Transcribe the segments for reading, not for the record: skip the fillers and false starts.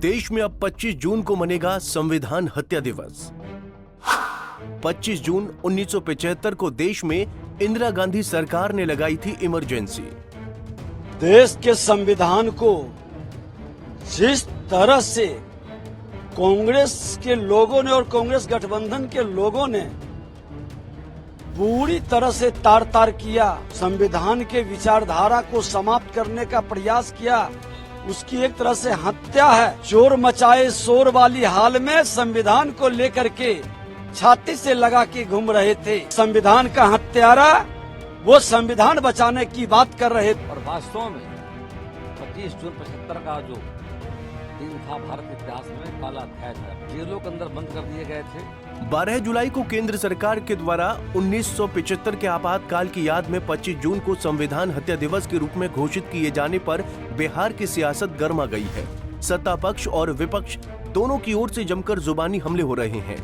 देश में अब 25 जून को मनेगा संविधान हत्या दिवस। 25 जून 1975 को देश में इंदिरा गांधी सरकार ने लगाई थी इमरजेंसी। देश के संविधान को जिस तरह से कांग्रेस के लोगों ने और कांग्रेस गठबंधन के लोगों ने पूरी तरह से तार तार किया, संविधान के विचारधारा को समाप्त करने का प्रयास किया, उसकी एक तरह से हत्या है। चोर मचाए शोर वाली हाल में संविधान को लेकर के छाती से लगा के घूम रहे थे। संविधान का हत्यारा वो संविधान बचाने की बात कर रहे थे। और वास्तव में 25 जून 75 का जो दिन था भारत इतिहास में काला अध्याय था। जेलों के अंदर बंद कर दिए गए थे। 12 जुलाई को केंद्र सरकार के द्वारा 1975 के आपातकाल की याद में 25 जून को संविधान हत्या दिवस के रूप में घोषित किए जाने पर बिहार की सियासत गर्मा गई है। सत्ता पक्ष और विपक्ष दोनों की ओर से जमकर जुबानी हमले हो रहे हैं।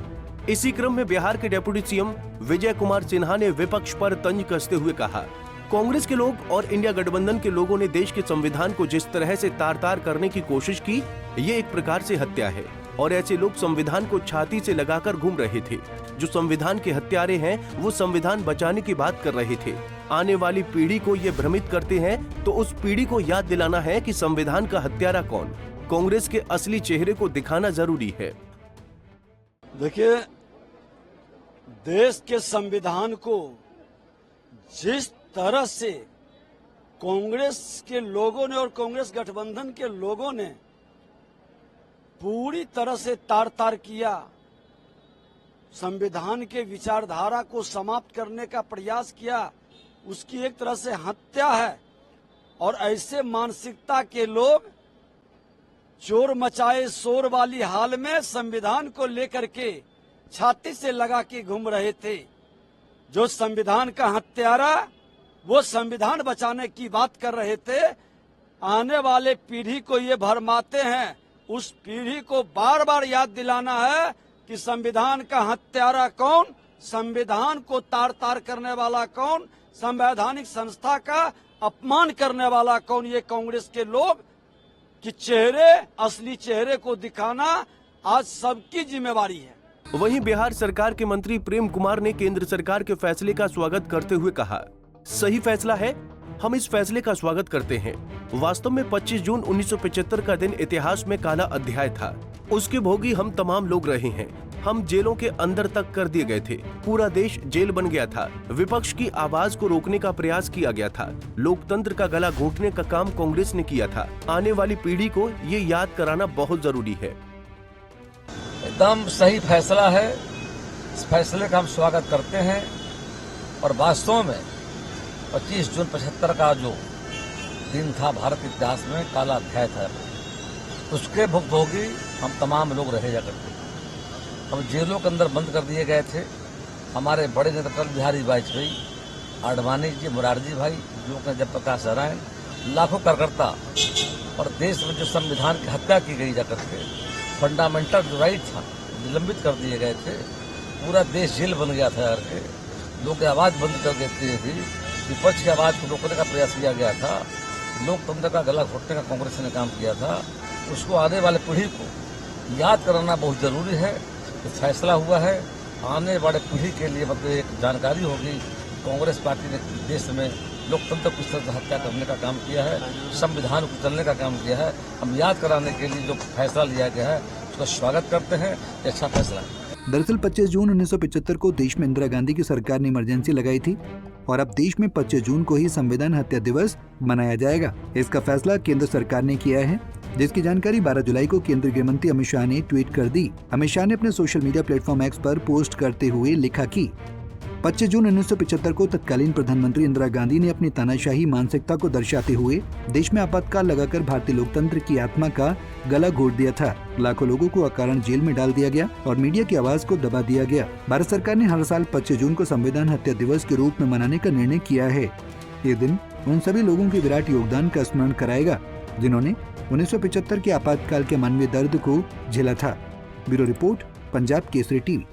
इसी क्रम में बिहार के डिप्टी सीएम विजय कुमार सिन्हा ने विपक्ष पर तंज कसते हुए कहा, कांग्रेस के लोग और इंडिया गठबंधन के लोगों ने देश के संविधान को जिस तरह से तार तार करने की कोशिश की, ये एक प्रकार से हत्या है और ऐसे लोग संविधान को छाती से लगाकर घूम रहे थे। जो संविधान के हत्यारे हैं वो संविधान बचाने की बात कर रहे थे। आने वाली पीढ़ी को ये भ्रमित करते हैं तो उस पीढ़ी को याद दिलाना है कि संविधान का हत्यारा कौन, कांग्रेस के असली चेहरे को दिखाना जरूरी है। देखिए, देश के संविधान को जिस तरह से कांग्रेस के लोगों ने और कांग्रेस गठबंधन के लोगों ने पूरी तरह से तार तार किया, संविधान के विचारधारा को समाप्त करने का प्रयास किया, उसकी एक तरह से हत्या है। और ऐसे मानसिकता के लोग चोर मचाए शोर वाली हाल में संविधान को लेकर के छाती से लगा के घूम रहे थे। जो संविधान का हत्यारा वो संविधान बचाने की बात कर रहे थे। आने वाले पीढ़ी को ये भरमाते हैं, उस पीढ़ी को बार बार याद दिलाना है कि संविधान का हत्यारा कौन, संविधान को तार तार करने वाला कौन, संवैधानिक संस्था का अपमान करने वाला कौन। ये कांग्रेस के लोग कि चेहरे, असली चेहरे को दिखाना आज सबकी जिम्मेवारी है। वहीं बिहार सरकार के मंत्री प्रेम कुमार ने केंद्र सरकार के फैसले का स्वागत करते हुए कहा, सही फैसला है, हम इस फैसले का स्वागत करते हैं। वास्तव में 25 जून 1975 का दिन इतिहास में काला अध्याय था। उसके भोगी हम तमाम लोग रहे हैं। हम जेलों के अंदर तक कर दिए गए थे। पूरा देश जेल बन गया था। विपक्ष की आवाज को रोकने का प्रयास किया गया था। लोकतंत्र का गला घोंटने का काम कांग्रेस ने किया था। आने वाली पीढ़ी को ये याद कराना बहुत जरूरी है। एकदम सही फैसला है। इस फैसले का हम स्वागत करते हैं। और वास्तव में 25 जून 75 का जो दिन था भारत इतिहास में काला अध्याय था, उसके भुगतोगी हम तमाम लोग रहे जा करते। हम जेलों के अंदर बंद कर दिए गए थे। हमारे बड़े नेता अटल बिहारी वाजपेयी, आडवाणी जी, मुरारजी भाई, जयप्रकाश नारायण, लाखों कार्यकर्ता और देश में जो संविधान की हत्या की गई जा करके फंडामेंटल जो राइट था निलंबित कर दिए गए थे। पूरा देश जेल बन गया था करके लोग की आवाज बंद कर देती थी। विपक्ष की आवाज को रोकने का प्रयास किया गया था। लोकतंत्र का गला घोटने का कांग्रेस ने काम किया था। उसको आने वाले पीढ़ी को याद कराना बहुत जरूरी है। तो फैसला हुआ है, आने वाले पीढ़ी के लिए मतलब एक जानकारी होगी। कांग्रेस पार्टी ने देश में लोकतंत्र को इस तरह से हत्या करने का काम किया है, संविधान को चलने का काम किया है। हम याद कराने के लिए जो फैसला लिया गया है उसका स्वागत करते हैं। अच्छा फैसला है। दरअसल 25 जून 1975 को देश में इंदिरा गांधी की सरकार ने इमरजेंसी लगाई थी और अब देश में 25 जून को ही संविधान हत्या दिवस मनाया जाएगा। इसका फैसला केंद्र सरकार ने किया है, जिसकी जानकारी 12 जुलाई को केंद्रीय गृह मंत्री अमित शाह ने ट्वीट कर दी। अमित शाह ने अपने सोशल मीडिया प्लेटफॉर्म एक्स पर पोस्ट करते हुए लिखा कि 25 जून 1975 को तत्कालीन प्रधानमंत्री इंदिरा गांधी ने अपनी तानाशाही मानसिकता को दर्शाते हुए देश में आपातकाल लगाकर भारतीय लोकतंत्र की आत्मा का गला घोट दिया था। लाखों लोगों को अकारण जेल में डाल दिया गया और मीडिया की आवाज को दबा दिया गया। भारत सरकार ने हर साल 25 जून को संविधान हत्या दिवस के रूप में मनाने का निर्णय किया है। ये दिन उन सभी लोगों के विराट योगदान का स्मरण कराएगा जिन्होंने 1975 के आपातकाल के मानवीय दर्द को झेला था। Bureau report, Punjab Kesari TV.